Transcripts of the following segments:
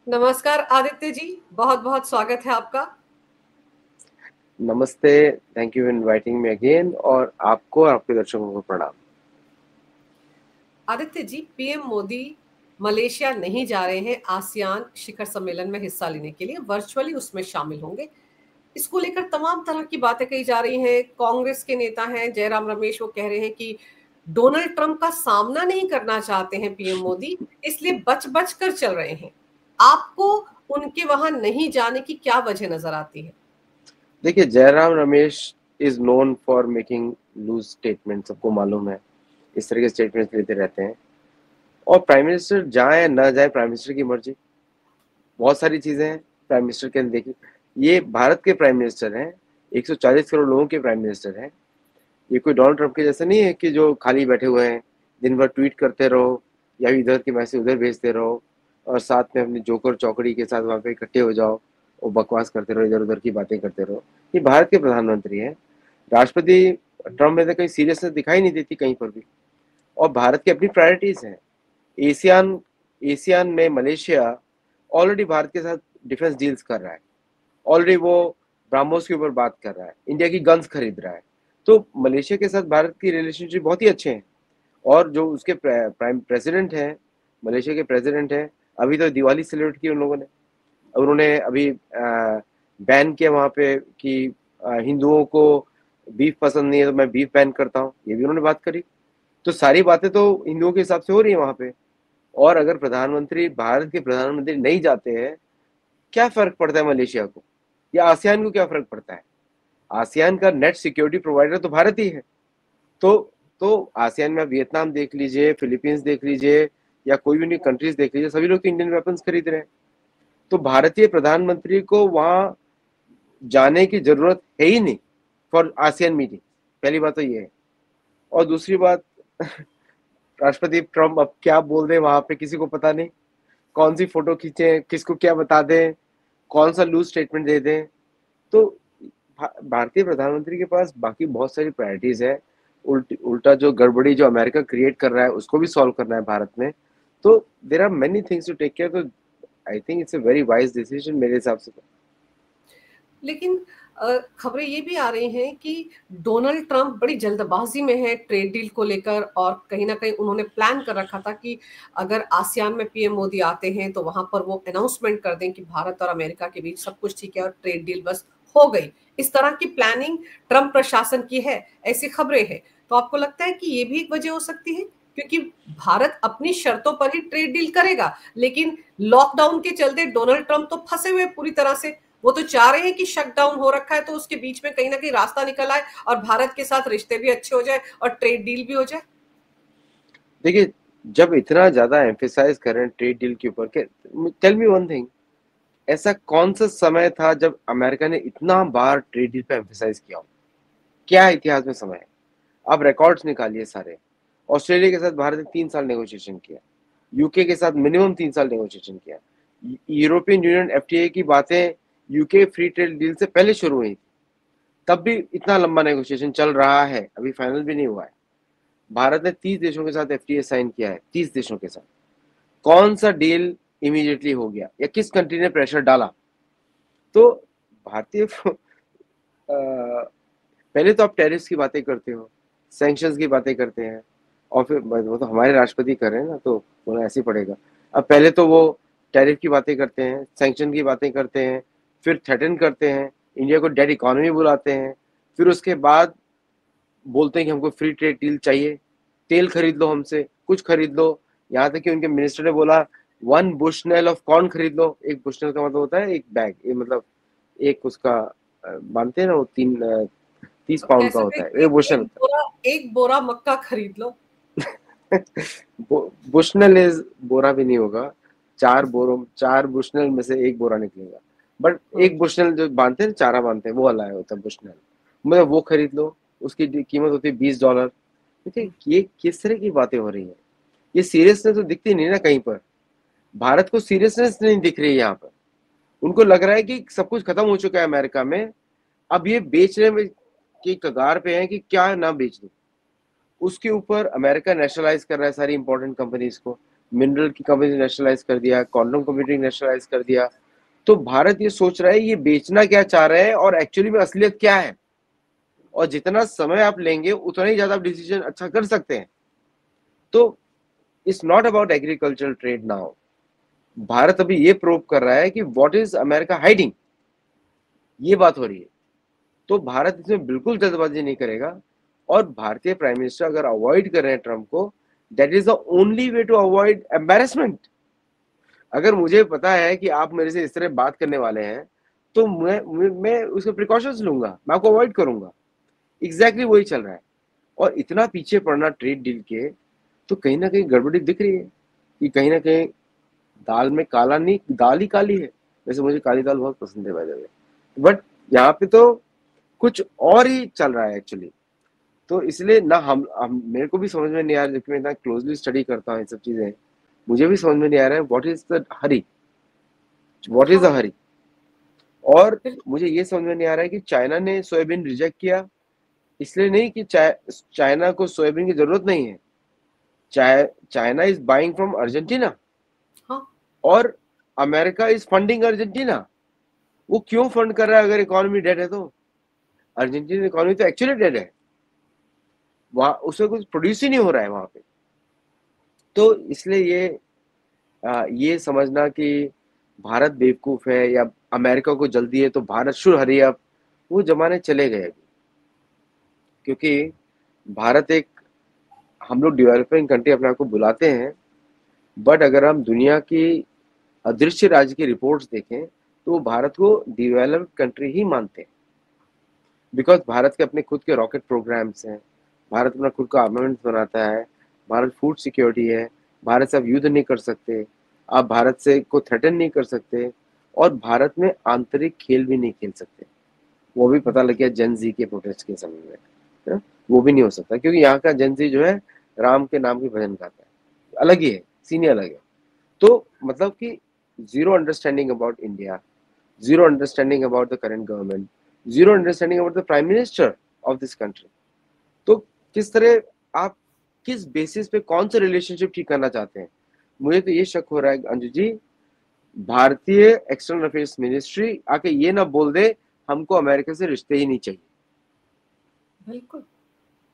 नमस्कार आदित्य जी, बहुत बहुत स्वागत है आपका। नमस्ते, thank you inviting me again और आपको और आपके दर्शकों को प्रणाम। आदित्य जी, पीएम मोदी मलेशिया नहीं जा रहे हैं आसियान शिखर सम्मेलन में हिस्सा लेने के लिए, वर्चुअली उसमें शामिल होंगे। इसको लेकर तमाम तरह की बातें कही जा रही हैं। कांग्रेस के नेता हैं जयराम रमेश, वो कह रहे हैं कि डोनाल्ड ट्रंप का सामना नहीं करना चाहते हैं पीएम मोदी, इसलिए बच बच कर चल रहे हैं। आपको उनके वहां नहीं जाने की क्या वजह नजर आती है? देखिए, Jairam Ramesh is known for making loose statement, सबको मालूम है। इस तरह के स्टेटमेंट्स लेते रहते हैं और प्राइम मिनिस्टर जाए या ना जाए, प्राइम मिनिस्टर की मर्जी। बहुत सारी चीजें हैं प्राइम मिनिस्टर के। देखिए, ये भारत के प्राइम मिनिस्टर हैं, 140 करोड़ लोगों के प्राइम मिनिस्टर हैं। ये कोई डोनाल्ड ट्रंप के जैसे नहीं है कि जो खाली बैठे हुए हैं, दिन भर ट्वीट करते रहो या इधर के मैसेज उधर भेजते रहो और साथ में अपनी जोकर चौकड़ी के साथ वहां पे इकट्ठे हो जाओ और बकवास करते रहो, इधर उधर की बातें करते रहो। ये भारत के प्रधानमंत्री हैं। राष्ट्रपति ट्रंप में तो कहीं सीरियसनेस दिखाई नहीं देती कहीं पर भी। और भारत की अपनी प्रायोरिटीज हैं। एशियान एशियान में मलेशिया ऑलरेडी भारत के साथ डिफेंस डील्स कर रहा है। ऑलरेडी वो ब्राह्मोस के ऊपर बात कर रहा है, इंडिया की गन्स खरीद रहा है। तो मलेशिया के साथ भारत की रिलेशनशिप बहुत ही अच्छे हैं। और जो उसके प्राइम प्रेसिडेंट हैं, मलेशिया के प्रेसिडेंट हैं, अभी तो दिवाली सेलिब्रेट की उन लोगों ने। उन्होंने अभी बैन किया वहां पे कि हिंदुओं को बीफ पसंद नहीं है तो मैं बीफ बैन करता हूँ, ये भी उन्होंने बात करी। तो सारी बातें तो हिंदुओं के हिसाब से हो रही है वहां पे। और अगर प्रधानमंत्री, भारत के प्रधानमंत्री नहीं जाते हैं, क्या फर्क पड़ता है मलेशिया को या आसियान को? क्या फर्क पड़ता है? आसियान का नेट सिक्योरिटी प्रोवाइडर तो भारत ही है। तो तो आसियान में वियतनाम देख लीजिए, फिलीपींस देख लीजिए या कोई भी नहीं कंट्रीज देख लीजिए, सभी लोग तो इंडियन वेपन्स खरीद रहे हैं। तो भारतीय प्रधानमंत्री को वहां जाने की जरूरत है ही नहीं फॉर आसियान मीटिंग। पहली बात तो ये है। और दूसरी बात, राष्ट्रपति ट्रम्प अब क्या बोल रहे वहां पे किसी को पता नहीं। कौन सी फोटो खींचे, किसको क्या बता दें, कौन सा लूज स्टेटमेंट दे दें। तो भारतीय प्रधानमंत्री के पास बाकी बहुत सारी प्रायोरिटीज है। उल्टा जो गड़बड़ी जो अमेरिका क्रिएट कर रहा है उसको भी सॉल्व करना है भारत में। तो there are many things to take care. तो I think it's a very wise decision मेरे हिसाब से। लेकिन खबरें ये भी आ रही हैं कि डोनाल्ड ट्रंप बड़ी जल्दबाजी में है ट्रेड डील को लेकर, और कहीं ना कहीं उन्होंने प्लान कर रखा था कि अगर आसियान में पीएम मोदी आते हैं तो वहां पर वो अनाउंसमेंट कर दें कि भारत और अमेरिका के बीच सब कुछ ठीक है और ट्रेड डील बस हो गई। इस तरह की प्लानिंग ट्रंप प्रशासन की है, ऐसी खबरें हैं। तो आपको लगता है कि ये भी एक वजह हो सकती है? क्योंकि भारत अपनी शर्तों पर ही ट्रेड डील करेगा, लेकिन लॉकडाउन के चलते डोनाल्ड ट्रंप तो फंसे हुए पूरी तरह से। वो तो चाह रहे हैं कि शटडाउन हो रखा है तो उसके बीच में कहीं ना कहीं रास्ता निकल आए और भारत के साथ रिश्ते भी अच्छे हो जाए और ट्रेड डील भी हो जाए। देखिए, जब इतना ज्यादा एम्फेसाइज कर रहे हैं ट्रेड डील के ऊपर के, टेल मी वन थिंग, ऐसा कौन सा समय था जब अमेरिका ने इतना बार ट्रेड डील पे एम्फेसाइज किया हो? क्या इतिहास में समय है? आप रिकॉर्ड्स निकालिए सारे। ऑस्ट्रेलिया के साथ भारत ने 3 साल नेगोशिएशन किया। यूके के साथ मिनिमम 3 साल नेगोशिएशन किया। यूरोपियन यूनियन एफटीए की बातें यूके फ्री ट्रेड डील से पहले शुरू हुई थी, तब भी इतना लंबा नेगोशिएशन चल रहा है, अभी फाइनल भी नहीं हुआ है। भारत ने 30 देशों के साथ एफटीए साइन किया है, 30 देशों के साथ। कौन सा डील इमीडिएटली हो गया या किस कंट्री ने प्रेशर डाला? तो भारतीय पहले तो आप टेरिफ्स की बातें करते हो, सैंक्शंस की बातें करते हैं, और फिर वो तो हमारे राष्ट्रपति कर रहे हैं ना, तो बोला ऐसे ही पड़ेगा। अब पहले तो वो टैरिफ की बातें करते हैं, सैंक्शन की बातें करते हैं, फिर थ्रेटन करते हैं, इंडिया को डेड इकोनॉमी बुलाते हैं, फिर उसके बाद बोलते हैं कि हमको फ्री ट्रेड डील चाहिए, तेल खरीद लो हमसे, कुछ खरीद लो। यहाँ तक कि उनके मिनिस्टर ने बोला 1 बुशनेल ऑफ कॉर्न खरीद लो। 1 बुशनेल का मतलब होता है एक बैग, ये मतलब एक उसका मानते हैं ना, वो 30 पाउंड कह का सकते होता हैं है, कि ये बुशनेल एक होता बोरा एक बोरा मक्का खरीद लो। है। बुशनेल इज बोरा भी नहीं होगा। 4 बुशनेल में से एक बोरा निकलेगा। बट हम्म। एक बुशनेल जो बांधते हैं, चारा बांधते हैं, वो वाला है होता है बुशनेल। मतलब वो खरीद लो, उसकी कीमत होती है $20। देखिए, ये किस तरह की बातें हो रही हैं? ये सीरियसनेस तो दिखती नहीं ना कहीं पर। भारत को सीरियसनेस नहीं दिख रही है यहाँ पर। उनको लग रहा है कि सब कुछ खत्म हो चुका है अमेरिका में, अब ये बेचने में की कगार पे है कि क्या ना बेच दो। उसके ऊपर अमेरिका नेशनलाइज कर रहा है सारी इंपॉर्टेंट कंपनीज को। मिनरल की कंपनी नेशनलाइज कर दिया, क्वांटम कंप्यूटिंग नेशनलाइज कर दिया। तो भारत ये सोच रहा है ये बेचना क्या चाह रहे हैं और एक्चुअली में असलियत क्या है, और जितना समय आप लेंगे उतना ही ज्यादा आप डिसीजन अच्छा कर सकते हैं। तो it's not about agricultural trade now. Bharat अभी ये प्रूव कर रहा है कि व्हाट इज अमेरिका हाइडिंग, ये बात हो रही है। तो भारत इसमें बिल्कुल जल्दबाजी नहीं करेगा। और भारतीय प्राइम मिनिस्टर अगर अवॉइड कर रहे हैं ट्रंप को, that is the only way to avoid embarrassment. अगर मुझे पता है कि आप मेरे से इस तरह बात करने वाले हैं, तो मैं उसके प्रिकॉशंस लूंगा, मैं आपको अवॉइड करूंगा। एग्जैक्टली वही चल रहा है। और इतना पीछे पड़ना ट्रेड डील के, तो कहीं ना कहीं गड़बड़ी दिख रही है कि कहीं ना कहीं दाल में काला नहीं, दाल ही काली है। वैसे मुझे काली दाल बहुत पसंद है बाय द वे, बट यहाँ पे तो कुछ और ही चल रहा है एक्चुअली। तो इसलिए ना हम मेरे को भी समझ में नहीं आ रहा, जबकि मैं इतना क्लोजली स्टडी करता हूँ ये सब चीजें, मुझे भी समझ में नहीं आ रहा है what is the Hari, what is the हाँ हरी। और बिल्कुल। मुझे ये समझ में नहीं आ रहा है कि चाइना ने सोयाबीन रिजेक्ट किया, इसलिए नहीं कि चाइना को सोयाबीन की जरूरत नहीं है। China is buying from Argentina, हाँ और अमेरिका इज फंडिंग अर्जेंटीना। वो क्यों फंड कर रहा है अगर इकोनॉमी डेड है तो? अर्जेंटीना इकोनॉमी तो एक्चुअली डेड है, वहां उसमें कुछ प्रोड्यूस ही नहीं हो रहा है वहां पे। तो इसलिए ये समझना कि भारत बेवकूफ है या अमेरिका को जल्दी है तो भारत शुड हरी अप, वो जमाने चले गए अभी। क्योंकि भारत एक, हम लोग डेवलपिंग कंट्री अपने आप को बुलाते हैं, बट अगर हम दुनिया की अदृश्य राज्य की रिपोर्ट्स देखें तो वो भारत को डेवलप्ड कंट्री ही मानते हैं। बिकॉज भारत के अपने खुद के रॉकेट प्रोग्राम्स हैं, भारत अपना खुद का आर्मामेंट बनाता है, भारत फूड सिक्योरिटी है, भारत से आप युद्ध नहीं कर सकते, आप भारत से को थ्रेटन नहीं कर सकते, और भारत में आंतरिक खेल भी नहीं खेल सकते। वो भी पता लग गया जेन जी के प्रोटेस्ट के समय में, है ना? वो भी नहीं हो सकता क्योंकि यहाँ का जेन जी जो है राम के नाम के भजन गाता है, अलग ही है, सीन ही अलग है। तो मतलब कि zero understanding about India, zero understanding about the current government, zero understanding about the prime minister of this country। तो किस तरह आप किस बेसिस पे कौन सा रिलेशनशिप ठीक करना चाहते हैं? मुझे तो ये शक हो रहा है अंजू जी, भारतीय एक्सटर्नल अफेयर्स मिनिस्ट्री आके ये ना बोल दे हमको अमेरिका से रिश्ते ही नहीं चाहिए। बिल्कुल।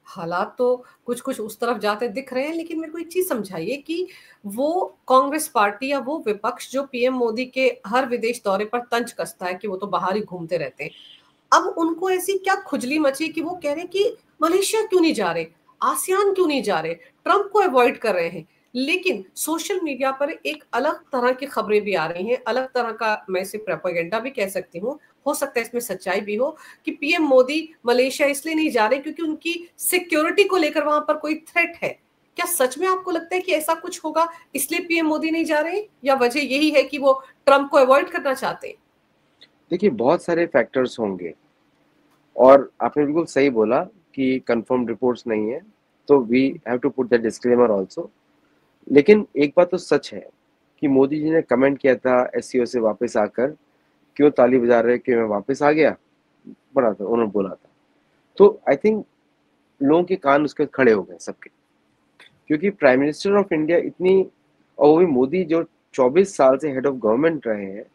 हालात तो कुछ कुछ उस तरफ जाते दिख रहे हैं, लेकिन मेरे को एक चीज समझाइए कि वो कांग्रेस पार्टी या वो विपक्ष जो पीएम मोदी के हर विदेश दौरे पर तंज कसता है कि वो तो बाहर ही घूमते रहते हैं, अब उनको ऐसी क्या खुजली मची कि वो कह रहे हैं कि मलेशिया क्यों नहीं जा रहे, आसियान क्यों नहीं जा रहे, ट्रंप को अवॉइड कर रहे हैं। लेकिन सोशल मीडिया पर एक अलग तरह की खबरें भी आ रही हैं, अलग तरह का, मैं इसे प्रोपेगेंडा भी कह सकती हूँ, हो सकता है इसमें सच्चाई भी हो, कि पीएम मोदी मलेशिया इसलिए नहीं जा रहे क्योंकि उनकी सिक्योरिटी को लेकर वहां पर कोई थ्रेट है। क्या सच में आपको लगता है कि ऐसा कुछ होगा, इसलिए पीएम मोदी नहीं जा रहे, या वजह यही है कि वो ट्रंप को अवॉइड करना चाहते हैं? देखिए बहुत सारे फैक्टर्स होंगे, और आपने बिल्कुल सही बोला कि कंफर्म रिपोर्ट्स नहीं है, तो we have to put that disclaimer also. लेकिन एक बात तो सच है कि मोदी जी ने कमेंट किया था एससीओ से वापस आकर, क्यों ताली बजा रहे कि मैं वापस आ गया, बड़ा था उन्होंने बोला था। तो आई थिंक लोगों के कान उसके खड़े हो गए सबके, क्योंकि प्राइम मिनिस्टर ऑफ इंडिया इतनी, और वो भी मोदी जो 24 साल से हेड ऑफ गवर्नमेंट रहे हैं,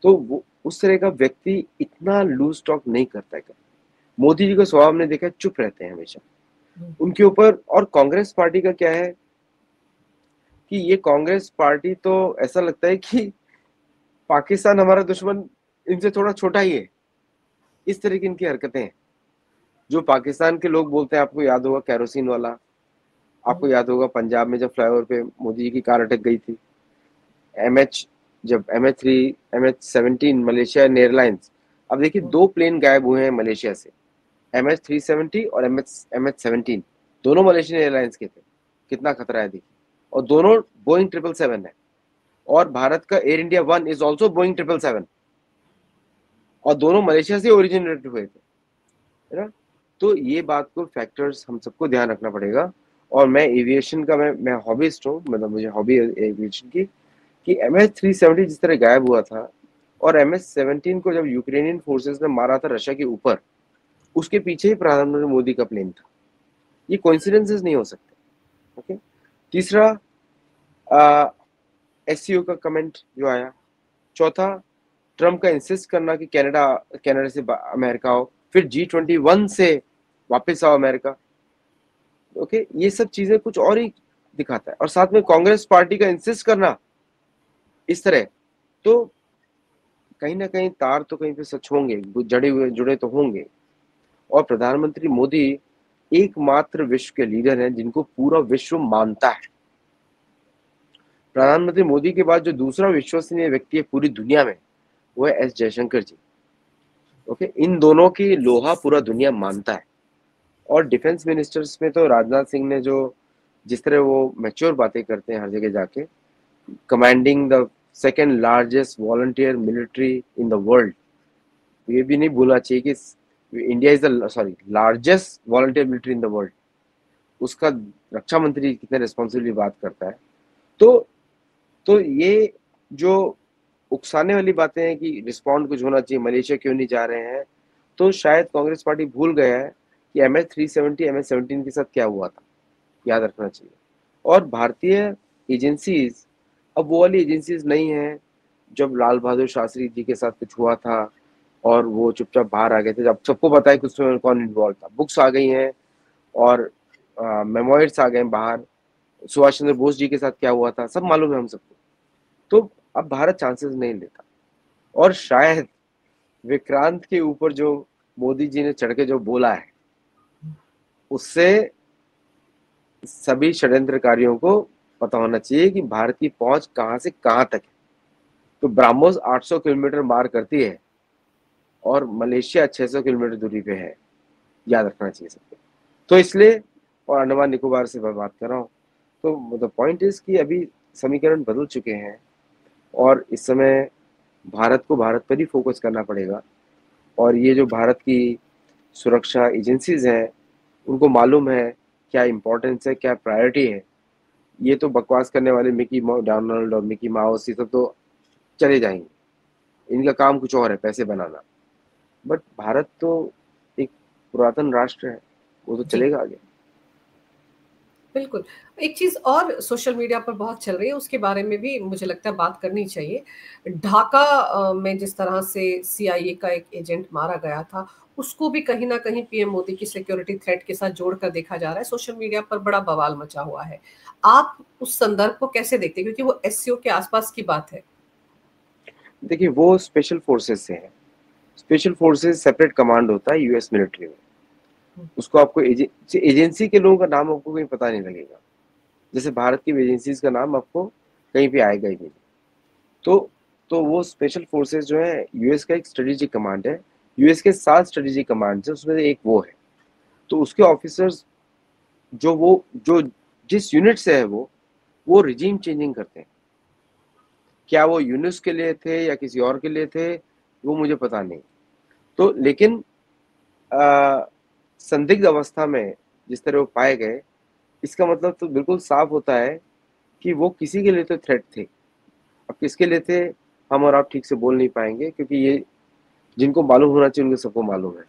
तो वो उस तरह का व्यक्ति इतना लूज टॉक नहीं करता है। मोदी जी का स्वभाव हमने देखा है, चुप रहते हैं हमेशा उनके ऊपर। और कांग्रेस पार्टी का क्या है कि ये कांग्रेस पार्टी तो ऐसा लगता है कि पाकिस्तान हमारा दुश्मन इनसे थोड़ा छोटा ही है, इस तरह की इनकी हरकतें हैं। जो पाकिस्तान के लोग बोलते हैं, आपको याद होगा कैरोसिन वाला, आपको याद होगा पंजाब में जब फ्लाईओवर पे मोदी जी की कार अटक गई थी, एमएच, जब MH3 MH17 मलेशिया एयरलाइंस, अब देखिए दो प्लेन गायब हुए हैं मलेशिया से, MH370 और MH17, दोनों मलेशियन एयरलाइंस के थे। कितना खतरा है देखिए, और दोनों बोइंग 777 है, और भारत का air India 1 is also Boeing 777, और दोनों मलेशिया से ओरिजिनेट हुए थे, है ना? तो ये बात को फैक्टर्स हम सबको ध्यान रखना पड़ेगा। और मैं एविएशन का मैं हॉबिस्ट हूँ, मतलब मुझे हॉबी है एविएशन की, कि MH370 जिस तरह गायब हुआ था, और MH17 को जब यूक्रेनियन फोर्सेस ने मारा था रशिया के ऊपर, उसके पीछे ही प्रधानमंत्री मोदी का प्लेन था। ये कोइंसिडेंसेस नहीं हो सकते। ओके। तीसरा, एससीओ का कमेंट जो आया। चौथा, ट्रम्प का इंसिस्ट करना कि कनाडा से अमेरिका आओ, फिर G21 से वापस आओ अमेरिका। ओके, ये सब चीजें कुछ और ही दिखाता है। और साथ में कांग्रेस पार्टी का इंसिस्ट करना इस तरह, तो कहीं ना कहीं तार तो कहीं पे सच होंगे, जुड़े तो होंगे। और प्रधानमंत्री मोदी एकमात्र विश्व के लीडर हैं जिनको पूरा विश्व मानता है। प्रधानमंत्री मोदी के बाद जो दूसरा विश्वसनीय व्यक्ति है पूरी दुनिया में, वो है एस जयशंकर जी। ओके, इन दोनों की लोहा पूरा दुनिया मानता है। और डिफेंस मिनिस्टर्स में तो राजनाथ सिंह ने जो जिस तरह वो मैच्योर बातें करते हैं हर जगह जाके, commanding the second largest volunteer military in the world, ये भी नहीं भूलना चाहिए कि India is the largest volunteer military in the world. उसका रक्षा मंत्री कितने रिस्पॉन्सिबली बात करता है। तो ये जो उकसाने वाली बातें हैं कि रिस्पॉन्ड कुछ होना चाहिए, मलेशिया क्यों नहीं जा रहे हैं, तो शायद कांग्रेस पार्टी भूल गया है कि MS-370 MS-17 के साथ क्या हुआ था, याद रखना चाहिए। और भारतीय एजेंसीज अब वो वाली एजेंसीज नहीं है जब लाल बहादुर शास्त्री जी के साथ कुछ हुआ था और वो चुपचाप बाहर आ गए थे। जब सबको पता है कि उसमें कौन इन्वॉल्व था, बुक्स आ गई हैं और मेमोइर्स आ गए बाहर, सुभाष चंद्र बोस जी के साथ क्या हुआ था सब मालूम है हम सबको। तो अब भारत चांसेस नहीं लेता। और शायद विक्रांत के ऊपर जो मोदी जी ने चढ़ के जो बोला है, उससे सभी षड्यंत्रकारियों को पता होना चाहिए कि भारत की पहुंच कहां से कहां तक है। तो ब्राह्मोस 800 किलोमीटर मार करती है और मलेशिया 600 किलोमीटर दूरी पे है, याद रखना चाहिए सबको। तो इसलिए, और अंडमान निकोबार से मैं बात कर रहा हूँ, तो द पॉइंट इज कि अभी समीकरण बदल चुके हैं और इस समय भारत को भारत पर ही फोकस करना पड़ेगा। और ये जो भारत की सुरक्षा एजेंसीज हैं, उनको मालूम है क्या इम्पोर्टेंस है, क्या प्रायोरिटी है। ये तो बकवास करने वाले मिकी डोनाल्ड और मिकी माउस ये सब तो चले जाएंगे, इनका काम कुछ और है, पैसे बनाना। बट भारत तो एक पुरातन राष्ट्र है, वो तो जी, चलेगा आगे। बिल्कुल। एक चीज़ और सोशल मीडिया पर बहुत चल रही है, उसके बारे में भी मुझे लगता है बात करनी चाहिए। ढाका में जिस तरह से CIA का एक एजेंट मारा गया था, उसको भी कहीं न कहीं पीएम मोदी की सिक्योरिटी थ्रेट के साथ जोड़कर देखा जा रहा है। सोशल मीडिया पर बड़ा बवाल मचा हुआ है। आप उस संदर्भ को कैसे देखते हैं? क्योंकि वो SCO के आसपास की बात है। देखिए, वो स्पेशल फोर्सेस से है। स्पेशल फोर्सेस सेपरेट कमांड होता है यूएस मिलिट्री में। हुँ, उसको आपको एजेंसी के लोगों का नाम आपको कहीं पता नहीं लगेगा। जैसे भारत की एजेंसीज का नाम आपको कहीं पे आएगा ही नहीं। तो वो स्पेशल फोर्सेस जो है यूएस का एक स्ट्रेटेजिक कमांड है। यूएस के 7 स्ट्रेटेजिक कमांड है, उसमें से एक वो है। तो उसके ऑफिसर्स जो जिस यूनिट से है वो रिजीम चेंजिंग करते हैं। क्या वो यूनिस के लिए थे या किसी और के लिए थे, वो मुझे पता नहीं। तो लेकिन संदिग्ध अवस्था में जिस तरह वो पाए गए, इसका मतलब तो बिल्कुल साफ होता है कि वो किसी के लिए तो थ्रेट थे। अब किसके लिए थे हम और आप ठीक से बोल नहीं पाएंगे, क्योंकि ये जिनको मालूम होना चाहिए उनको सबको मालूम है।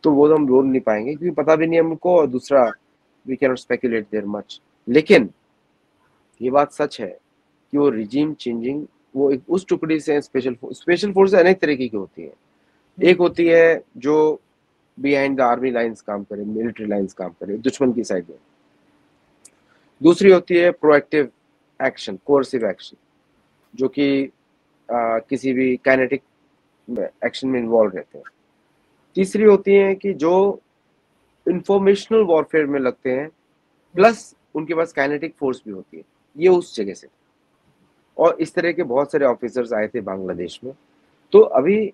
तो वो तो हम बोल नहीं पाएंगे क्योंकि पता भी नहीं हमको। और दूसरा, we can not speculate there much. लेकिन ये बात सच है कि वो रिजीम चेंजिंग, वो एक उस टुकड़ी से स्पेशल फोर्स अनेक तरीके की होती है। हुँ, एक होती है जो बिहाइंड द आर्मी लाइंस काम करे, मिलिट्री लाइंस काम करे, दुश्मन की साइड में। दूसरी होती है प्रोएक्टिव एक्शन, कोर्सिव एक्शन, जो कि किसी भी काइनेटिक एक्शन में इन्वॉल्व रहते हैं। तीसरी होती है कि जो इंफॉर्मेशनल वॉरफेयर में लगते हैं, हुँ। प्लस उनके पास काइनेटिक फोर्स भी होती है। ये उस जगह से। और इस तरह के बहुत सारे ऑफिसर्स आए थे बांग्लादेश में। तो अभी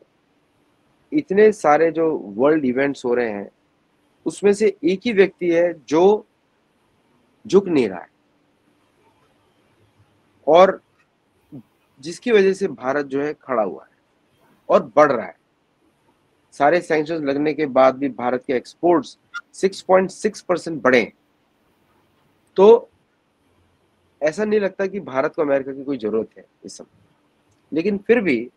इतने सारे जो वर्ल्ड इवेंट्स हो रहे हैं, उसमें से एक ही व्यक्ति है जो झुक नहीं रहा है और जिसकी वजह से भारत जो है खड़ा हुआ है और बढ़ रहा है। सारे सैंक्शंस लगने के बाद भी भारत के एक्सपोर्ट्स 6.6% बढ़े। तो ऐसा नहीं लगता कि भारत को अमेरिका की कोई जरूरत है इस समय। लेकिन फिर भी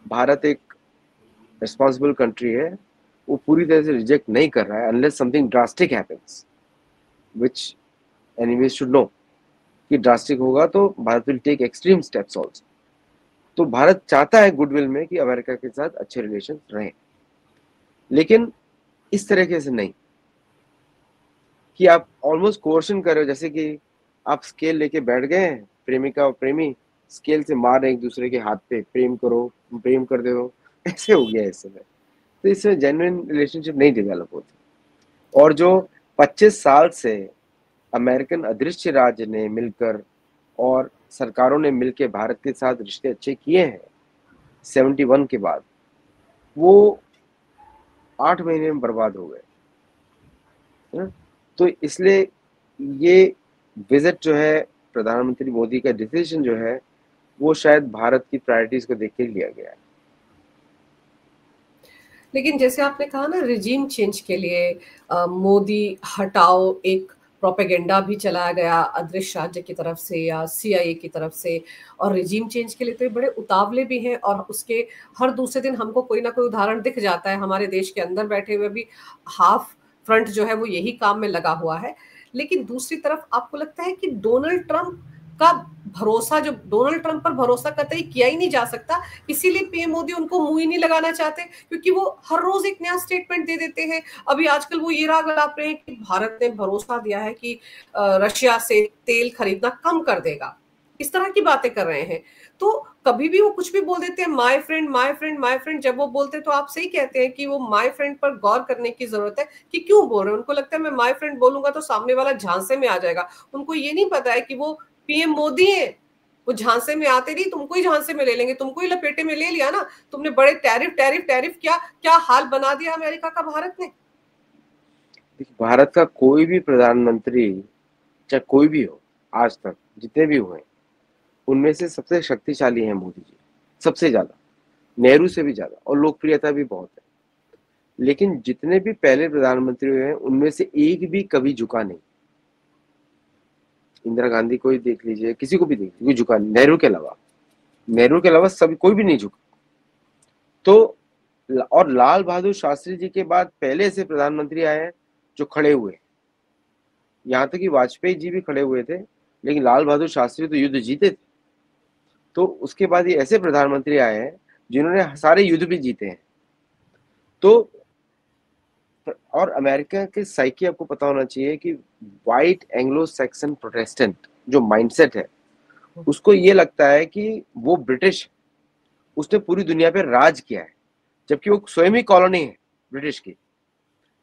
भारत एक रिस्पॉन्सिबल कंट्री है, वो पूरी तरह से रिजेक्ट नहीं कर रहा है unless something drastic happens, which anyways should know. कि ड्रास्टिक होगा तो Bharat will take extreme steps also. तो भारत चाहता है गुडविल में कि अमेरिका के साथ अच्छे रिलेशन रहें, लेकिन इस तरीके से नहीं कि आप ऑलमोस्ट कोर्शन कर रहे हो, जैसे कि आप स्केल लेके बैठ गए हैं, प्रेमिका और प्रेमी स्केल से मार रहे हैं एक दूसरे के हाथ पे, प्रेम करो, प्रेम कर दे हो, ऐसे हो गया इस समय। तो इसमें जेन्युइन रिलेशनशिप नहीं डेवलप होती। और जो 25 साल से अमेरिकन अदृश्य राज्य ने मिलकर और सरकारों ने मिलकर भारत के साथ रिश्ते अच्छे किए हैं 71 के बाद, वो 8 महीने में बर्बाद हो गए, है ना? तो इसलिए ये विजिट जो है, प्रधानमंत्री मोदी का डिसीजन जो है, वो शायद भारत की प्रायोरिटीज को देख के लिया गया है। लेकिन जैसे आपने कहा ना, रिजीम चेंज के लिए मोदी हटाओ एक प्रोपेगेंडा भी चलाया गया अदृश्य राज्य की तरफ से या सीआईए की तरफ से, और रिजीम चेंज के लिए तो ये बड़े उतावले भी हैं, और उसके हर दूसरे दिन हमको कोई ना कोई उदाहरण दिख जाता है। हमारे देश के अंदर बैठे हुए भी हाफ फ्रंट जो है वो यही काम में लगा हुआ है। लेकिन दूसरी तरफ आपको लगता है कि डोनाल्ड ट्रंप का भरोसा, जो डोनाल्ड ट्रंप पर भरोसा कतई किया ही नहीं जा सकता, इसीलिए पीएम मोदी उनको मुंह ही नहीं लगाना चाहते, क्योंकि वो हर रोज एक नया स्टेटमेंट दे देते हैं। अभी आजकल वो ये राग अलाप रहे हैं कि भारत ने भरोसा दिया है कि रशिया से तेल खरीदना कम कर देगा, इस तरह की बातें कर रहे हैं। तो कभी भी वो कुछ भी बोल देते हैं, my friend my friend my friend. जब वो बोलते हैं तो आप सही कहते हैं कि वो माय फ्रेंड पर गौर करने की जरूरत है कि क्यों बोल रहे हैं। उनको लगता है मैं माय फ्रेंड बोलूंगा तो सामने वाला झांसे में आ जाएगा। उनको ये नहीं पता है कि वो पीएम मोदी है, वो झांसे में आते नहीं, तुमको ही झांसे में ले लेंगे, तुमको ही लपेटे में ले लिया ना। तुमने बड़े टैरिफ टैरिफ टैरिफ क्या क्या हाल बना दिया अमेरिका का भारत ने। भारत का कोई भी प्रधानमंत्री, चाहे कोई भी हो, आज तक जितने भी हुए, उनमें से सबसे शक्तिशाली हैं मोदी जी, सबसे ज्यादा, नेहरू से भी ज्यादा, और लोकप्रियता भी बहुत है। लेकिन जितने भी पहले प्रधानमंत्री हुए हैं, उनमें से एक भी कभी झुका नहीं। इंदिरा गांधी को ही देख लीजिए, किसी को भी देख लीजिए, कोई झुका नहीं, नेहरू के अलावा। नेहरू के अलावा सभी, कोई भी नहीं झुका। तो और लाल बहादुर शास्त्री जी के बाद पहले ऐसे प्रधानमंत्री आए हैं जो खड़े हुए, यहाँ तक कि वाजपेयी जी भी खड़े हुए थे, लेकिन लाल बहादुर शास्त्री तो युद्ध जीते थे। तो उसके बाद ये ऐसे प्रधानमंत्री आए हैं जिन्होंने सारे युद्ध भी जीते हैं। तो और अमेरिका के साइकी आपको पता होना चाहिए कि वाइट एंग्लो सैक्सन प्रोटेस्टेंट जो माइंडसेट है, उसको ये लगता है कि वो ब्रिटिश, उसने पूरी दुनिया पे राज किया है, जबकि वो स्वयं ही कॉलोनी है ब्रिटिश की।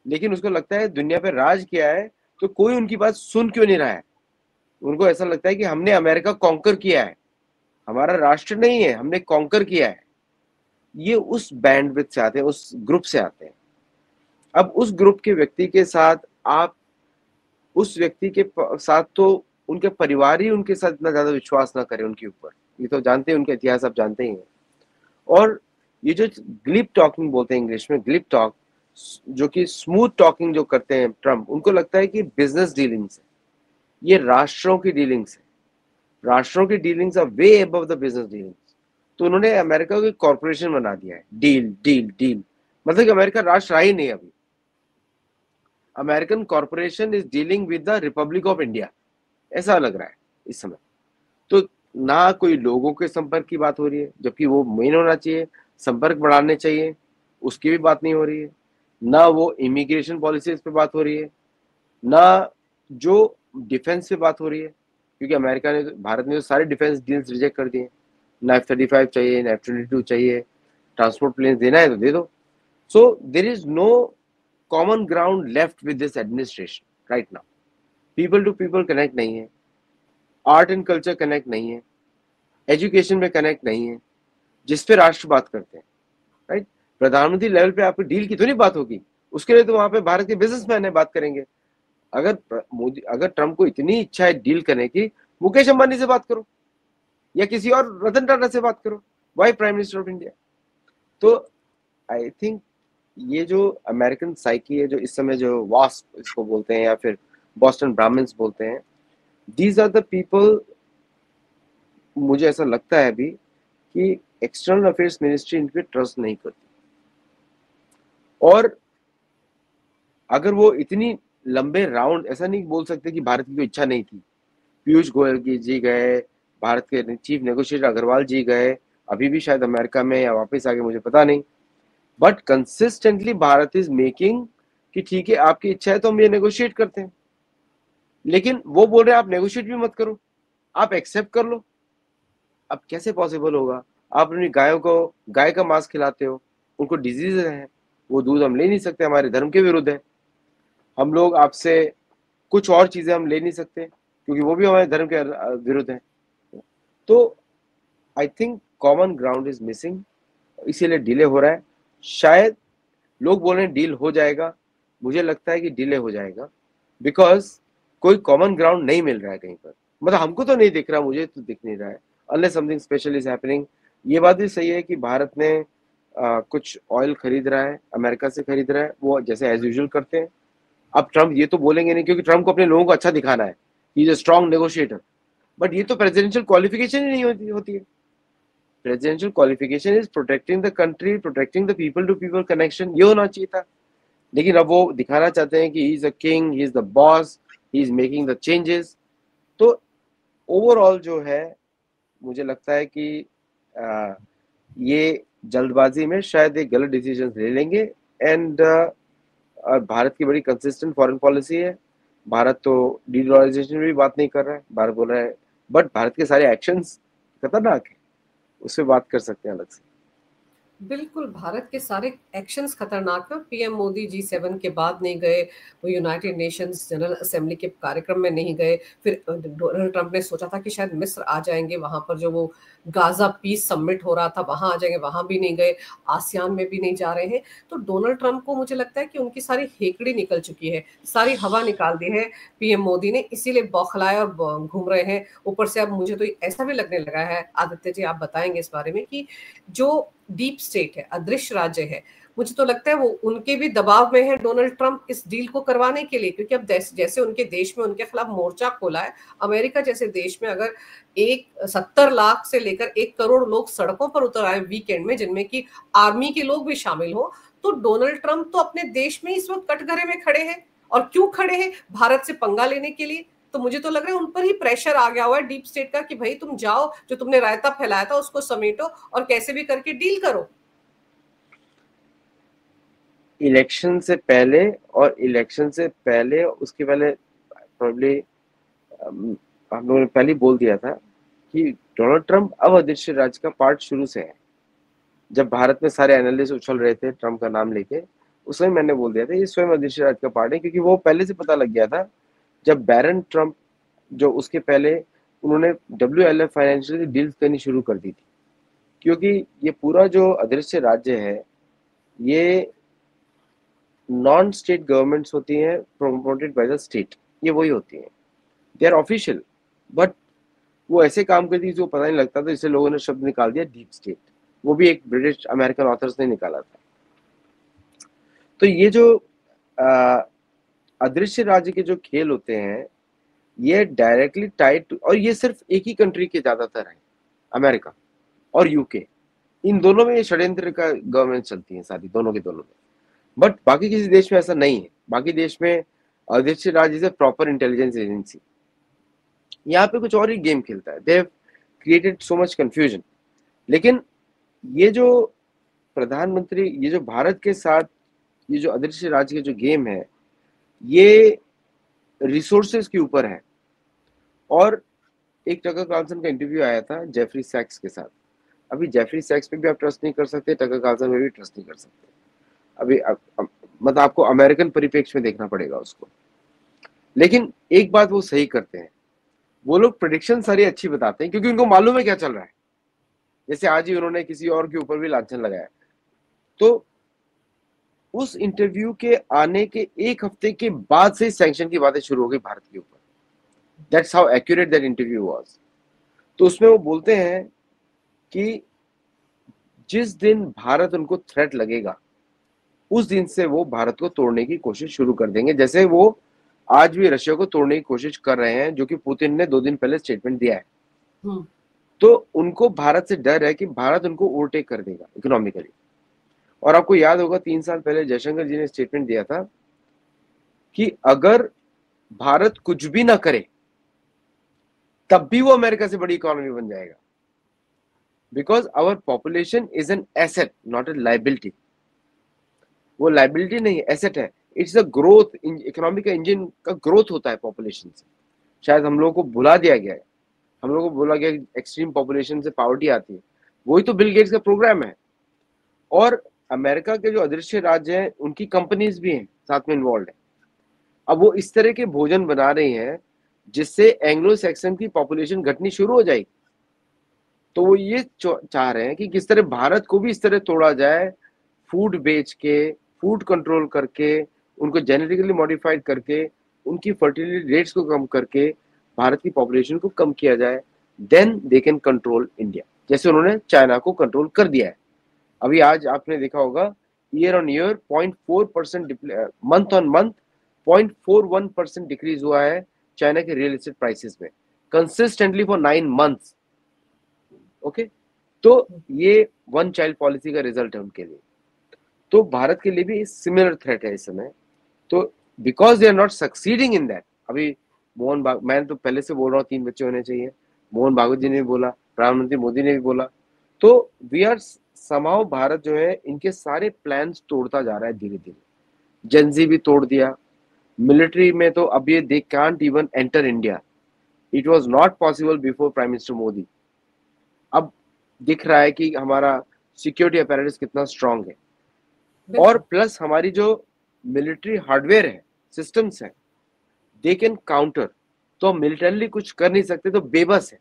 लेकिन उसको लगता है दुनिया पे राज किया है तो कोई उनकी बात सुन क्यों नहीं रहा है। उनको ऐसा लगता है कि हमने अमेरिका कॉन्कर किया है, हमारा राष्ट्र नहीं है, हमने कॉन्कर किया है। ये उस बैंडविड्थ से आते हैं, उस ग्रुप से आते हैं। अब उस ग्रुप के व्यक्ति के साथ आप, उस व्यक्ति के साथ तो उनके परिवार ही उनके साथ इतना ज्यादा विश्वास ना करे उनके ऊपर। ये तो जानते हैं, उनका इतिहास आप जानते ही हैं। और ये जो ग्लिप टॉकिंग बोलते हैं इंग्लिश में, ग्लिप टॉक, जो कि स्मूथ टॉकिंग जो करते हैं ट्रम्प, उनको लगता है कि बिजनेस डीलिंग्स है, ये राष्ट्रों की डीलिंग्स है, राष्ट्रों की dealings are way above the business dealings. तो उन्होंने अमेरिका को एक कॉर्पोरेशन बना दिया है, डील डील डील, मतलब कि अमेरिका राष्ट्र रहा ही नहीं अभी। American corporation is dealing with the Republic of India, ऐसा लग रहा है इस समय। तो ना कोई लोगों के संपर्क की बात हो रही है, जबकि वो मेन होना चाहिए, संपर्क बढ़ाने चाहिए, उसकी भी बात नहीं हो रही है। ना वो इमिग्रेशन पॉलिसीज पे बात हो रही है, ना जो डिफेंस पे बात हो रही है, क्योंकि अमेरिका ने, भारत ने तो सारे डिफेंस डील्स रिजेक्ट कर दिए। ना F-35 चाहिए, ना F-22 चाहिए, ट्रांसपोर्ट प्लेन देना है तो दे दो। So there is no common ground left with this administration right now. People to people connect नहीं है, आर्ट एंड कल्चर कनेक्ट नहीं है, एजुकेशन में कनेक्ट नहीं है, जिस पे राष्ट्र बात करते हैं, राइट। प्रधानमंत्री लेवल पे आपकी डील की तो नहीं बात होगी, उसके लिए तो वहां पे भारत के बिजनेसमैन है बात करेंगे। अगर मोदी, अगर ट्रम्प को इतनी इच्छा है डील करने की, मुकेश अंबानी से बात करो या किसी और रतन टाटा से बात करो, why prime minister of India. तो आई थिंक ये जो अमेरिकन साइकी है, जो इस समय जो वास्प इसको बोलते हैं या फिर बॉस्टन ब्राह्मण्स बोलते हैं, दीज आर द पीपल, मुझे ऐसा लगता है अभी कि एक्सटर्नल अफेयर्स मिनिस्ट्री इन पे ट्रस्ट नहीं करती। और अगर वो इतनी लंबे राउंड, ऐसा नहीं बोल सकते कि भारत की कोई इच्छा नहीं थी, पीयूष गोयल जी गए, भारत के चीफ नेगोशिएटर अग्रवाल जी गए, अभी भी शायद अमेरिका में या वापस आगे, मुझे पता नहीं। But consistently Bharat is making कि ठीक है आपकी इच्छा है तो हम ये नेगोशिएट करते हैं, लेकिन वो बोल रहे हैं आप नेगोशिएट भी मत करो, आप एक्सेप्ट कर लो। अब कैसे पॉसिबल होगा? आप अपनी गायों को गाय का मांस खिलाते हो, उनको डिजीज है, वो दूध हम ले नहीं सकते, हमारे धर्म के विरुद्ध है। हम लोग आपसे कुछ और चीजें हम ले नहीं सकते क्योंकि वो भी हमारे धर्म के विरुद्ध है। तो I think common ground is missing, इसीलिए डिले हो रहा है। शायद लोग बोल रहे हैं डील हो जाएगा, मुझे लगता है कि डिले हो जाएगा, बिकॉज कोई कॉमन ग्राउंड नहीं मिल रहा है कहीं पर। मतलब हमको तो नहीं दिख रहा, मुझे तो दिख नहीं रहा है, unless something special is happening. ये बात भी सही है कि भारत ने कुछ ऑयल खरीद रहा है, अमेरिका से खरीद रहा है, वो जैसे एज यूजुअल करते हैं। अब ट्रम्प ये तो बोलेंगे नहीं, क्योंकि ट्रम्प को अपने लोगों को अच्छा दिखाना है, he is a strong negotiator. But ये तो प्रेसिडेंशियल क्वालिफिकेशन ही नहीं होती है। Presidential qualification is protecting the country, protecting the people to people connection, ये होना चाहिए था। लेकिन अब वो दिखाना चाहते हैं कि ही is a king, he is the boss, he is making the changes. तो ओवरऑल जो है, मुझे लगता है कि ये जल्दबाजी में शायद एक गलत डिसीजन ले लेंगे। एंड भारत की बड़ी कंसिस्टेंट फॉरेन पॉलिसी है। भारत तो डीडॉलराइजेशन में भी बात नहीं कर रहा है, भारत बोल रहा है, बट भारत के सारे एक्शंस खतरनाक है, उस पर बात कर सकते हैं अलग से। बिल्कुल, भारत के सारे एक्शंस खतरनाक है। पीएम मोदी G7 के बाद नहीं गए, वो यूनाइटेड नेशंस जनरल असेंबली के कार्यक्रम में नहीं गए। फिर डोनाल्ड ट्रंप ने सोचा था कि शायद मिस्र आ जाएंगे, वहां पर जो वो गाजा पीस समिट हो रहा था वहां आ जाएंगे, वहां भी नहीं गए। आसियान में भी नहीं जा रहे हैं। तो डोनाल्ड ट्रंप को मुझे लगता है कि उनकी सारी हेकड़ी निकल चुकी है, सारी हवा निकाल दी है पीएम मोदी ने, इसीलिए बौखलाए और घूम रहे हैं। ऊपर से अब मुझे तो ऐसा भी लगने लगा है, आदित्य जी आप बताएंगे इस बारे में, कि जो डीप स्टेट है, अदृश्य राज्य है, मुझे तो लगता है वो उनके भी दबाव में है डोनाल्ड ट्रंप इस डील को करवाने के लिए। क्योंकि अब जैसे उनके देश में उनके खिलाफ मोर्चा खोला है, अमेरिका जैसे देश में अगर 70 लाख से लेकर 1 करोड़ लोग सड़कों पर उतर आए वीकेंड में, जिनमें की आर्मी के लोग भी शामिल हो, तो डोनाल्ड ट्रंप तो अपने देश में इस वक्त कटघरे में खड़े हैं। और क्यों खड़े हैं? भारत से पंगा लेने के लिए। तो मुझे तो लग रहा है उन पर ही प्रेशर आ गया हुआ है डीप स्टेट का, कि भाई तुम जाओ, जो तुमने रायता फैलाया था उसको समेटो और कैसे भी करके डील करो। इलेक्शन से पहले और इलेक्शन से पहले उसके पहले प्रॉब्ली हम लोगों ने पहले बोल दिया था कि डोनाल्ड ट्रंप अब अदृश्य राज का पार्ट शुरू से है। जब भारत में सारे एनालिस्ट उछल रहे थे ट्रंप का नाम लेके, उस समय मैंने बोल दिया था ये स्वयं अदृश्य राज का पार्ट है, क्योंकि वो पहले से पता लग गया था। जब बैरन ट्रंप, जो उसके पहले, उन्होंने WLF फाइनेंशियल डील करनी शुरू कर दी थी, क्योंकि ये पूरा जो अदृश्य राज्य है, ये नॉन स्टेट गवर्नमेंट्स होती हैं प्रोमोटेड बाय द स्टेट, ये वही होती हैं, दे आर ऑफिशियल, बट वो ऐसे काम करती है जो पता नहीं लगता, तो इसलिए लोगों ने शब्द निकाल दिया डीप स्टेट। वो भी एक ब्रिटिश अमेरिकन ऑथर्स ने निकाला था। तो ये जो अदृश्य राज्य के जो खेल होते हैं, ये डायरेक्टली टाइड, और ये सिर्फ एक ही कंट्री के ज्यादातर है, अमेरिका और यूके। इन दोनों में ये षड्यंत्र का गवर्नमेंट चलती है सारी, दोनों के दोनों में। बट बाकी किसी देश में ऐसा नहीं है। बाकी देश में अदृश्य राज्य से प्रॉपर इंटेलिजेंस एजेंसी, यहाँ पे कुछ और ही गेम खेलता है। They have created so much confusion. लेकिन ये जो प्रधानमंत्री, ये जो भारत के साथ ये जो अदृश्य राज्य के जो गेम है, ये रिसोर्सेज के ऊपर है। और एक टकर कार्लसन का इंटरव्यू आया था जेफरी सैक्स के साथ। अभी जेफरी सैक्स पे भी आप ट्रस्ट नहीं कर सकते, टकर कार्लसन पे भी ट्रस्ट नहीं कर सकते। अभी मतलब आपको अमेरिकन परिप्रेक्ष्य में देखना पड़ेगा उसको। लेकिन एक बात वो सही करते हैं, वो लोग प्रेडिक्शन सारी अच्छी बताते हैं, क्योंकि उनको मालूम है क्या चल रहा है। जैसे आज ही उन्होंने किसी और के ऊपर भी लांछन लगाया। तो उस इंटरव्यू के आने के एक हफ्ते के बाद से सैंक्शन की बातें शुरू हो गई भारत के ऊपर। That's how accurate that interview was. तो उसमें वो बोलते हैं कि जिस दिन भारत उनको थ्रेट लगेगा, उस दिन से वो भारत को तोड़ने की कोशिश शुरू कर देंगे, जैसे वो आज भी रशिया को तोड़ने की कोशिश कर रहे हैं, जो कि पुतिन ने 2 दिन पहले स्टेटमेंट दिया है। तो उनको भारत से डर है कि भारत उनको ओवरटेक कर देगा इकोनॉमिकली। और आपको याद होगा 3 साल पहले जयशंकर जी ने स्टेटमेंट दिया था कि अगर भारत कुछ भी ना करे तब भी वो अमेरिका से बड़ी इकोनॉमी बन जाएगा, because our population is an asset not a liability. वो लाइबिलिटी नहीं है, एसेट है। इट्स अ ग्रोथ, इकोनॉमी का इंजन का ग्रोथ होता है पॉपुलेशन से। शायद हम लोगों को भुला दिया गया है, हम लोगों को बोला गया एक्सट्रीम पॉपुलेशन से पावर्टी आती है। वही तो बिल गेट्स का प्रोग्राम है। और अमेरिका के जो अदृश्य राज्य हैं उनकी कंपनीज भी हैं साथ में इन्वॉल्व है। अब वो इस तरह के भोजन बना रही हैं जिससे एंग्लो सैक्सन की पॉपुलेशन घटनी शुरू हो जाएगी। तो वो ये चाह रहे हैं कि किस तरह भारत को भी इस तरह तोड़ा जाए, फूड बेच के, फूड कंट्रोल करके, उनको जेनेटिकली मॉडिफाइड करके, उनकी फर्टिलिटी रेट्स को कम करके भारत की पॉपुलेशन को कम किया जाए, then they can control India, जैसे उन्होंने चाइना को कंट्रोल कर दिया है। अभी आज आपने देखा होगा year on year 0.4% month on month 0.41% decrease हुआ है चाइना के रियल एस्टेट प्राइसेस में कंसिस्टेंटली फॉर 9 मंथ्स। ओके, तो ये वन चाइल्ड पॉलिसी का रिजल्ट है उनके लिए। तो भारत के लिए भी सिमिलर थ्रेट है इस समय। तो because they are not succeeding in that, अभी मैं तो पहले से बोल रहा हूँ 3 बच्चे होने चाहिए, मोहन भागवत जी ने भी बोला, प्रधानमंत्री मोदी ने भी बोला। तो वी आर समाओ, भारत जो है इनके सारे प्लान्स तोड़ता जा रहा है धीरे धीरे। जेंजी भी तोड़ दिया, मिलिट्री में तो अब ये they can't even enter India, it was not possible before prime minister Modi. अब दिख रहा है कि हमारा सिक्योरिटी अपैरेटस कितना स्ट्रांग है, और प्लस हमारी जो मिलिट्री हार्डवेयर है, सिस्टम्स है, दे कैन काउंटर। तो हम मिलिटरली कुछ कर नहीं सकते, तो बेबस है।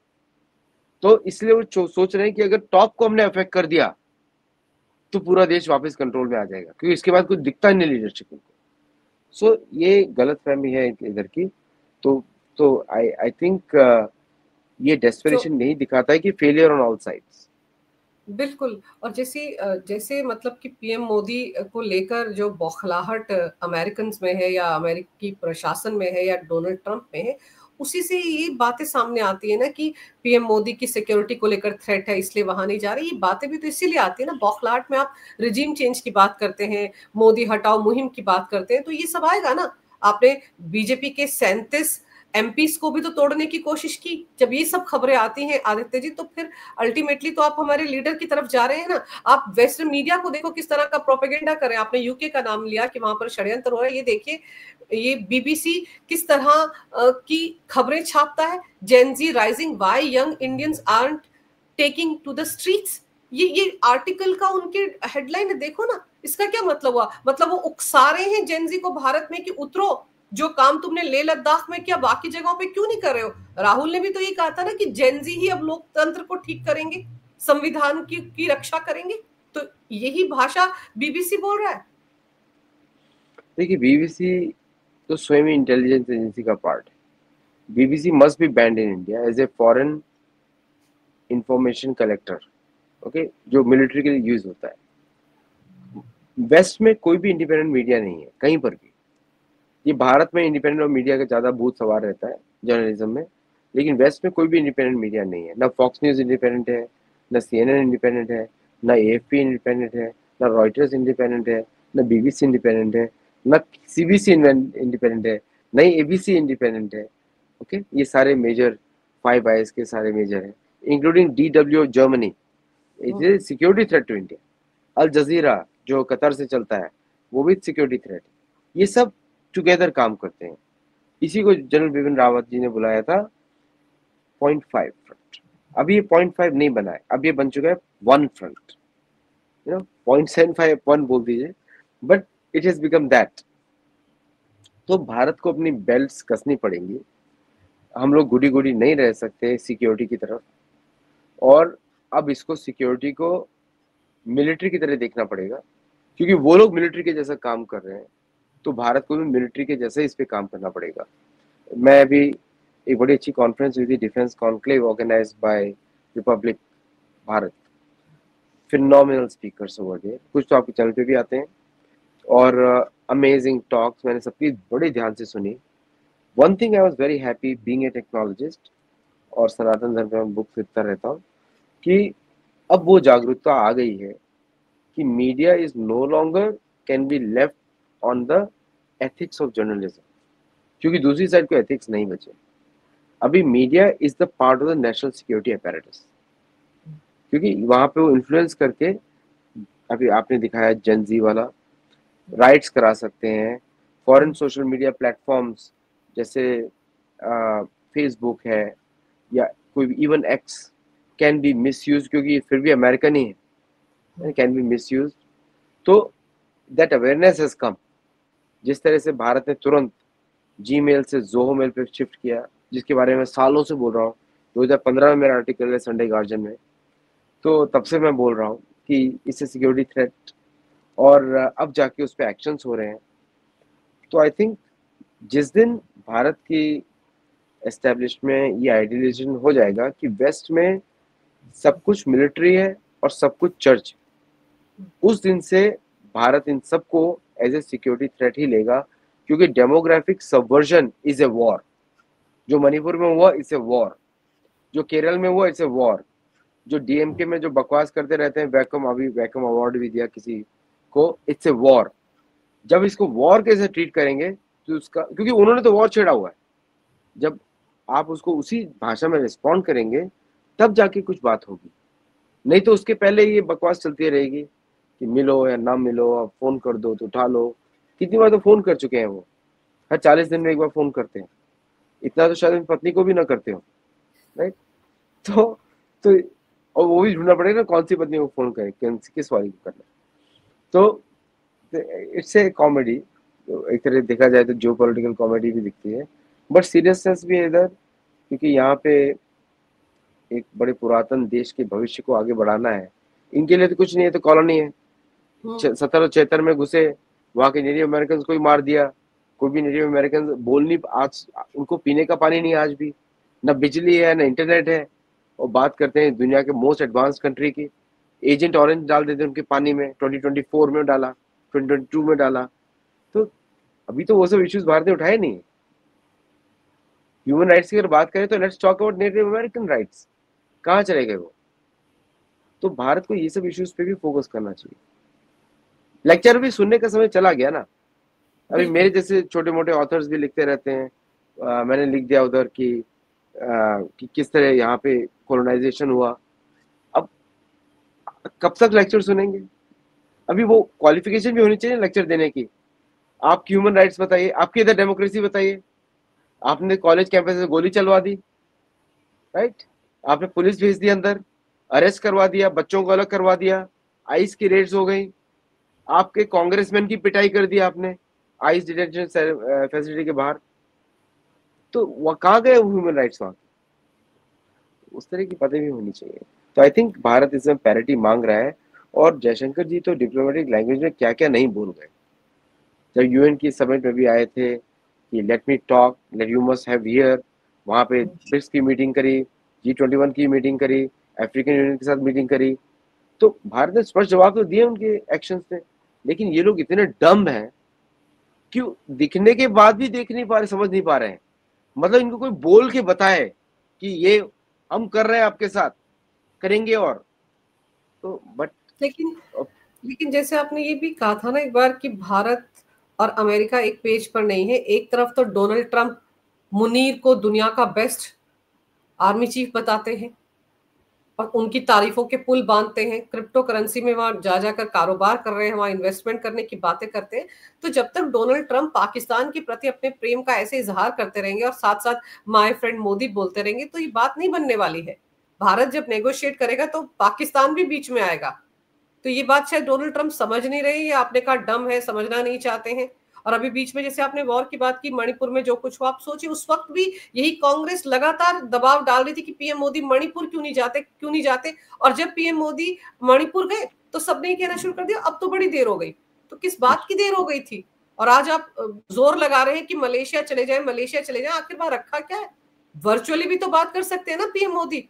तो इसलिए वो सोच रहे हैं कि अगर टॉप को हमने अफेक्ट कर दिया तो पूरा देश वापस कंट्रोल में आ जाएगा, क्योंकि इसके बाद कुछ दिखता ही नहीं लीडरशिप उनको। सो ये गलत फहमी है इधर की। तो आई थिंक ये डेस्परेशन नहीं दिखाता है कि फेलियर ऑन ऑल साइड्स। बिल्कुल। और जैसे मतलब कि पीएम मोदी को लेकर जो बौखलाहट अमेरिकन में है या अमेरिकी प्रशासन में है या डोनाल्ड ट्रंप में है, उसी से ये बातें सामने आती है ना कि पीएम मोदी की सिक्योरिटी को लेकर थ्रेट है इसलिए वहां नहीं जा रही। ये बातें भी तो इसीलिए आती है ना, बौखलाहट में आप रिजीम चेंज की बात करते हैं, मोदी हटाओ मुहिम की बात करते हैं, तो ये सब आएगा ना। आपने बीजेपी के 37 एमपीस को भी तो तोड़ने की कोशिश की। जब ये सब खबरें आती हैं आदित्य जी, तो फिर अल्टीमेटली तो आप हमारे लीडर की तरफ जा रहे हैं ना। आप वेस्टर्न मीडिया को देखो किस तरह का प्रोपेगेंडा कर रहे हैं। आपने यूके का नाम लिया कि वहां पर षड्यंत्र हो रहा है, ये देखिए ये बीबीसी किस तरह की खबरें छापता है। Gen Z rising, why young Indians aren't taking to the streets, ये आर्टिकल का उनके हेडलाइन है, देखो ना। इसका क्या मतलब हुआ? मतलब वो उकसा रहे हैं जेनजी को भारत में कि उतरो, जो काम तुमने लेह लद्दाख में किया बाकी जगहों पे क्यों नहीं कर रहे हो। राहुल ने भी तो ये कहा था ना कि जेनजी ही अब लोकतंत्र को ठीक करेंगे, संविधान की रक्षा करेंगे। तो यही भाषा बीबीसी बोल रहा है। देखिए, बीबीसी तो स्वयं इंटेलिजेंस एजेंसी का पार्ट है। BBC must be banned in India as a foreign information collector, okay, जो मिलिट्री के लिए यूज होता है। वेस्ट में कोई भी इंडिपेंडेंट मीडिया नहीं है कहीं पर भी। ये भारत में इंडिपेंडेंट मीडिया का ज्यादा भूत सवार रहता है जर्नलिज्म में, लेकिन वेस्ट में कोई भी इंडिपेंडेंट मीडिया नहीं है। ना फॉक्स न्यूज इंडिपेंडेंट है, ना सीएनएन इंडिपेंडेंट है, ना एएफपी इंडिपेंडेंट है, ना रॉयटर्स इंडिपेंडेंट है, ना बीबीसी इंडिपेंडेंट है, ना सीबीसी इंडिपेंडेंट है, ना ही एबीसी इंडिपेंडेंट है। ओके, ये सारे मेजर 5 आईज के सारे मेजर है, including DW Germany, it is security threat to India. Al Jazeera जो कतर से चलता है, वो भी सिक्योरिटी थ्रेट। ये सब टुगेदर काम करते हैं। इसी को जनरल बिपिन रावत जी ने बुलाया था 0.5 फ्रंट। अभी ये 0.5 नहीं बना है, अब ये बन चुका है 1 फ्रंट, 0.75 1 बोल दीजिए, but it has become that. तो भारत को अपनी बेल्ट्स कसनी पड़ेंगी। हम लोग गुडी गुडी नहीं रह सकते सिक्योरिटी की तरफ, और अब इसको सिक्योरिटी को मिलिट्री की तरह देखना पड़ेगा, क्योंकि वो लोग मिलिट्री के जैसा काम कर रहे हैं, तो भारत को भी मिलिट्री के जैसे इस पे काम करना पड़ेगा। मैं अभी एक बड़ी अच्छी कॉन्फ्रेंस हुई थी, defence conclave organised by Republic Bharat, phenomenal speakers over there, कुछ तो आपके चैनल पे भी आते हैं, और अमेजिंग टॉक्स मैंने सबकी बड़े ध्यान से सुनी। One thing I was very happy being a technologist और सनातन धर्म में बुक लिखता रहता हूँ, कि अब वो जागरूकता आ गई है कि media is no longer can be left on the ethics of journalism, क्योंकि दूसरी साइड को एथिक्स नहीं बचे। अभी media is the part of the national security apparatus, क्योंकि वहां पे वो इन्फ्लुएंस करके, अभी आपने दिखाया जनजी वाला, राइट्स करा सकते हैं। फॉरेन सोशल मीडिया प्लेटफॉर्म्स जैसे फेसबुक है या कोई even x can be misuse, क्योंकि फिर भी अमेरिकन ही है, कैन बी मिसयूज। तो दैट अवेयरनेस हैज कम। जिस तरह से भारत ने तुरंत जीमेल से जोहो मेल पे शिफ्ट किया, जिसके बारे में सालों से बोल रहा हूँ, 2015 में मेरा आर्टिकल है संडे गार्जियन में, तो तब से मैं बोल रहा हूँ कि इससे सिक्योरिटी थ्रेट, और अब जाके उस पर एक्शंस हो रहे हैं। तो आई थिंक जिस दिन भारत की एस्टेब्लिश में ये आइडियलाइजेशन हो जाएगा कि वेस्ट में सब कुछ मिलिट्री है और सब कुछ चर्च, उस दिन से भारत इन सबको एज ए सिक्योरिटी थ्रेट ही लेगा, क्योंकि demographic subversion is a war. जो मणिपुर में हुआ इट्स ए वॉर, जो केरल में हुआ इट्स ए वॉर, जो डीएमके में जो बकवास करते रहते हैं, वैकम, अभी वैकम अवार्ड भी दिया किसी को, इट्स ए वॉर। जब इसको वॉर कैसे ट्रीट करेंगे, तो उसका, क्योंकि उन्होंने तो वॉर छेड़ा हुआ है, जब आप उसको उसी भाषा में रिस्पॉन्ड करेंगे तब जाके कुछ बात होगी। नहीं तो उसके पहले ये बकवास चलती रहेगी कि मिलो या ना मिलो, अब फोन कर दो तो उठा लो। कितनी बार तो फोन कर चुके हैं वो, हर 40 दिन में एक बार फोन करते हैं। इतना तो शायद पत्नी को भी ना करते हो, राइट? तो और वो भी ढूंढना पड़ेगा कौन सी पत्नी को फोन करे, किस वाली को करना। तो इट्स ए कॉमेडी, एक तरह देखा जाए तो जियो पॉलिटिकल कॉमेडी भी दिखती है, बट सीरियसनेस भी है इधर, क्योंकि यहाँ पे एक बड़े पुरातन देश के भविष्य को आगे बढ़ाना है। इनके लिए तो कुछ नहीं है, तो कॉलोनी है, 1776 में घुसे, वहां के नेटिव अमेरिकन को ही मार दिया। कोई भी नेटिव अमेरिकन बोल नहीं, आज उनको पीने का पानी नहीं, आज भी ना बिजली है ना इंटरनेट है, और बात करते हैं दुनिया के मोस्ट एडवांस कंट्री की। एजेंट ऑरेंज डाल देते उनके पानी में, 2024 में डाला, 2022 में डाला। तो अभी तो वो सब इश्यूज भारत ने उठाए नहीं। ह्यूमन राइट्स की अगर बात करें तो let's talk about native American rights, कहाँ चले गए वो? तो भारत को ये सब इश्यूज पे भी फोकस करना चाहिए। लेक्चर भी सुनने का समय चला गया ना। अभी मेरे जैसे छोटे मोटे ऑथर्स भी लिखते रहते हैं, मैंने लिख दिया उधर कि किस तरह यहाँ पे कॉलोनाइजेशन हुआ। अब कब तक लेक्चर सुनेंगे? अभी वो क्वालिफिकेशन भी होनी चाहिए लेक्चर देने की। आपकी ह्यूमन राइट्स बताइए, आपकी इधर डेमोक्रेसी बताइए। आपने कॉलेज कैंपस में गोली चलवा दी, राइट? आपने पुलिस भेज दी अंदर, अरेस्ट करवा दिया, बच्चों को अलग करवा दिया, आइस की रेड्स हो गई, आपके कांग्रेसमैन की पिटाई कर दी आपने आइस डिटेंशन फैसिलिटी के बाहर। तो वह कहाँ गए ह्यूमन राइट्स वहां? उस तरह की बातें भी होनी चाहिए। तो आई थिंक भारत इसमें पैरिटी मांग रहा है, और जयशंकर जी तो डिप्लोमेटिक लैंग्वेज में क्या क्या नहीं बोल गए। जब यूएन की समिट में भी आए थे कि let me talk, let you must have here, वहां पे ब्रिक्स की मीटिंग करी, G21 की मीटिंग करी, अफ्रीकन यूनियन के साथ मीटिंग करी, तो भारत ने स्पष्ट जवाब तो दिए उनके एक्शन से। लेकिन ये लोग इतने डम्ब हैं, क्यों दिखने के बाद भी देख नहीं पा रहे, समझ नहीं पा रहे हैं। मतलब इनको कोई बोल के बताए कि ये हम कर रहे हैं, आपके साथ करेंगे, और तो बट लेकिन लेकिन जैसे आपने ये भी कहा था ना एक बार कि भारत और अमेरिका एक पेज पर नहीं है। एक तरफ तो डोनाल्ड ट्रंप मुनीर को दुनिया का बेस्ट आर्मी चीफ बताते हैं और उनकी तारीफों के पुल बांधते हैं, क्रिप्टो करेंसी में वहां जा जाकर कारोबार कर रहे हैं, वहां इन्वेस्टमेंट करने की बातें करते हैं। तो जब तक डोनाल्ड ट्रंप पाकिस्तान के प्रति अपने प्रेम का ऐसे इजहार करते रहेंगे और साथ साथ माय फ्रेंड मोदी बोलते रहेंगे, तो ये बात नहीं बनने वाली है। भारत जब नेगोशिएट करेगा तो पाकिस्तान भी बीच में आएगा। तो ये बात शायद डोनाल्ड ट्रंप समझ नहीं रहे, या आपने कहा डम है, समझना नहीं चाहते हैं। और अभी बीच में जैसे आपने वॉर की बात की, मणिपुर में जो कुछ हुआ, आप सोचिए उस वक्त भी यही कांग्रेस लगातार दबाव डाल रही थी कि पीएम मोदी मणिपुर क्यों नहीं जाते, क्यों नहीं जाते। और जब पीएम मोदी मणिपुर गए तो सबने कहना शुरू कर दिया अब तो बड़ी देर हो गई। तो किस बात की देर हो गई थी? और आज आप जोर लगा रहे हैं कि मलेशिया चले जाए, मलेशिया चले जाए। आखिर बार रखा क्या है? वर्चुअली भी तो बात कर सकते हैं ना पीएम मोदी,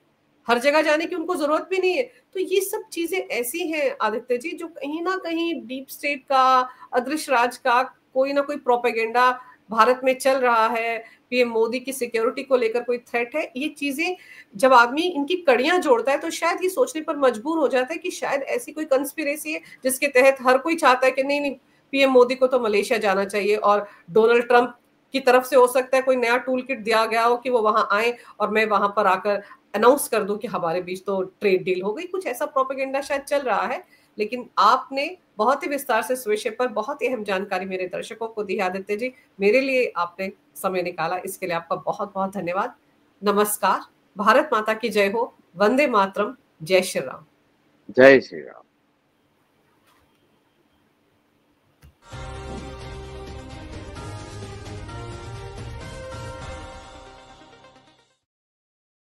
हर जगह जाने की उनको जरूरत भी नहीं है। तो ये सब चीजें ऐसी हैं आदित्य जी, जो कहीं ना कहीं डीप स्टेट का, अदृश्य राज का कोई ना कोई प्रोपेगेंडा भारत में चल रहा है। पीएम मोदी की सिक्योरिटी को लेकर कोई थ्रेट है। ये चीजें जब आदमी इनकी कड़ियां जोड़ता है तो शायद ये सोचने पर मजबूर हो जाता है कि शायद ऐसी कोई कंस्पिरेसी है जिसके तहत हर कोई चाहता है कि नहीं नहीं, पीएम मोदी को तो मलेशिया जाना चाहिए और डोनाल्ड ट्रंप की तरफ से हो सकता है कोई नया टूल किट दिया गया हो कि वो वहां आए और मैं वहां पर आकर अनाउंस कर दूं कि हमारे बीच तो ट्रेड डील हो गई, कुछ ऐसा प्रोपेगेंडा शायद चल रहा है। लेकिन आपने बहुत ही विस्तार से इस विषय पर बहुत ही अहम जानकारी मेरे दर्शकों को दी आदित्य जी। मेरे लिए आपने समय निकाला, इसके लिए आपका बहुत बहुत धन्यवाद। नमस्कार। भारत माता की जय हो। वंदे मातरम। जय श्री राम। जय श्री राम।